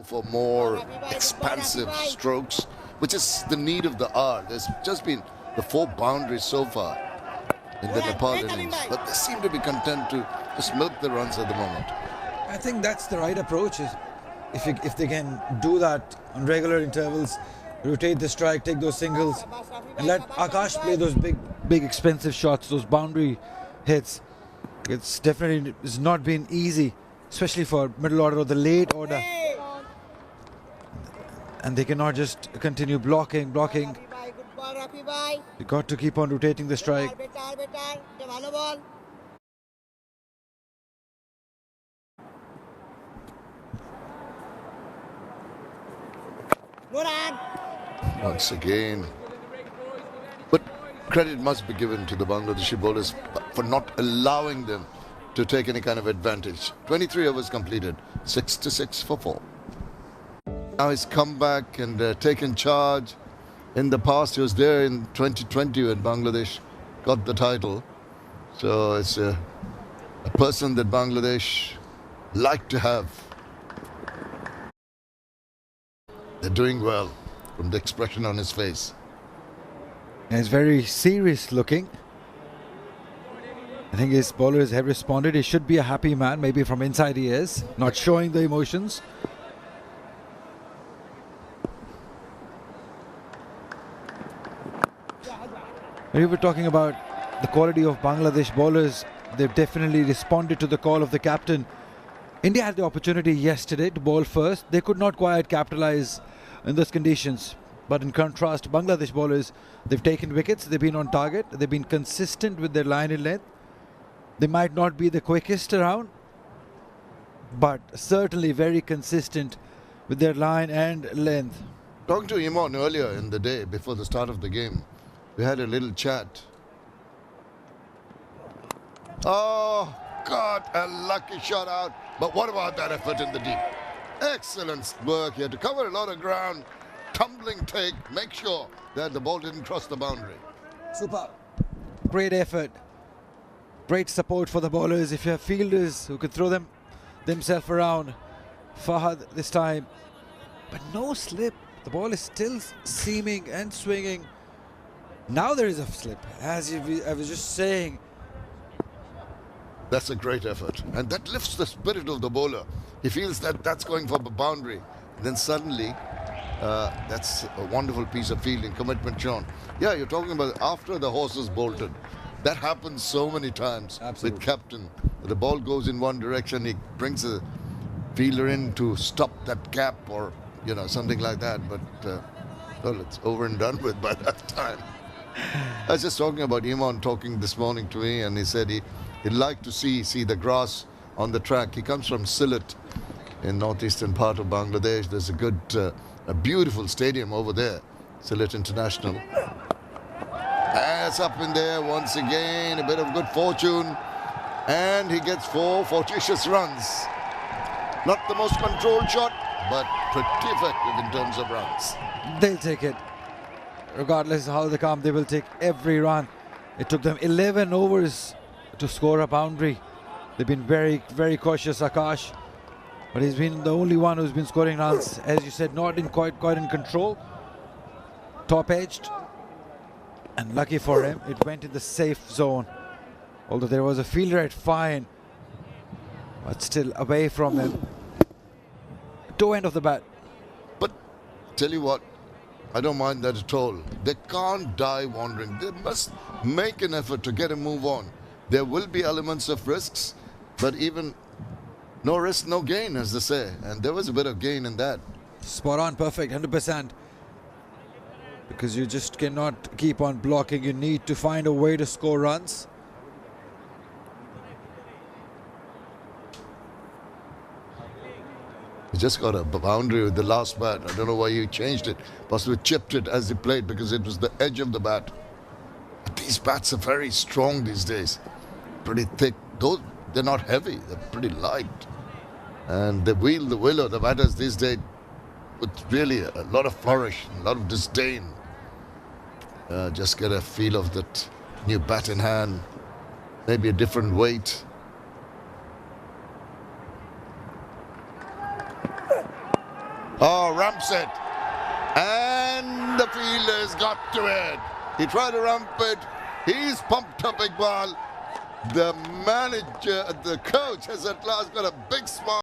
For more expansive strokes, which is the need of the hour. There's just been the 4 boundaries so far in the Nepal innings, but they seem to be content to just milk the runs at the moment. I think that's the right approach. If they can do that on regular intervals, rotate the strike, take those singles, and let Akash play those big expensive shots, those boundary hits. It's definitely not been easy, especially for middle order or the late order. And they cannot just continue blocking. You got to keep on rotating the strike. Once again. But credit must be given to the Bangladeshi bowlers for not allowing them to take any kind of advantage. 23 overs completed, 6 for 4. Now he's come back and taken charge. In the past, he was there in 2020 when Bangladesh got the title. So it's a person that Bangladesh like to have. They're doing well from the expression on his face. And he's very serious looking. I think his bowlers have responded. He should be a happy man. Maybe from inside he is, not showing the emotions. We were talking about the quality of Bangladesh bowlers. They've definitely responded to the call of the captain. India had the opportunity yesterday to bowl first. They could not quite capitalize in those conditions. But in contrast, Bangladesh bowlers, they've taken wickets. They've been on target. They've been consistent with their line in length. They might not be the quickest around, but certainly very consistent with their line and length. Talking to Imran earlier in the day, before the start of the game, we had a little chat. Oh, God, a lucky shot out. But what about that effort in the deep? Excellent work here to cover a lot of ground. Tumbling take, make sure that the ball didn't cross the boundary. Super. Great effort. Great support for the bowlers. If you have fielders who could throw themselves around. Fahad this time. But no slip. The ball is still seaming and swinging. Now there is a slip. As I was just saying. That's a great effort. And that lifts the spirit of the bowler. He feels that that's going for a boundary. And then suddenly, that's a wonderful piece of fielding, commitment shown. Yeah, you're talking about after the horses bolted. That happens so many times. Absolutely. With captain. The ball goes in one direction, he brings a fielder in to stop that gap or, something like that. But, well, it's over and done with by that time. I was just talking about Imran talking this morning to me, and he said he'd like to see the grass on the track. He comes from Sylhet in northeastern part of Bangladesh. There's a beautiful stadium over there, Sylhet International. That's up in there once again, a bit of good fortune, and he gets 4 fortuitous runs. Not the most controlled shot, but pretty effective in terms of runs. They'll take it. Regardless of how they come, they will take every run. It took them 11 overs to score a boundary. They've been very, very cautious, Akash. But he's been the only one who's been scoring runs. As you said, not in quite in control. Top-edged. And lucky for him, it went in the safe zone. Although there was a fielder at fine. But still away from him. Toe end of the bat. But tell you what, I don't mind that at all. They can't die wandering. They must make an effort to get a move on. There will be elements of risks, but even no risk, no gain, as they say. And there was a bit of gain in that. Spot on, perfect, 100%. Because you just cannot keep on blocking. You need to find a way to score runs. He just got a boundary with the last bat. I don't know why he changed it. Possibly chipped it as he played because it was the edge of the bat. But these bats are very strong these days. Pretty thick. Though they're not heavy, they're pretty light. And they wield the will of the batters these days with really a lot of flourish, a lot of disdain. Just get a feel of that new bat in hand. Maybe a different weight. Oh, ramps it. And the fielder's got to it. He tried to ramp it. He's pumped up Iqbal. The manager, the coach has at last got a big smile.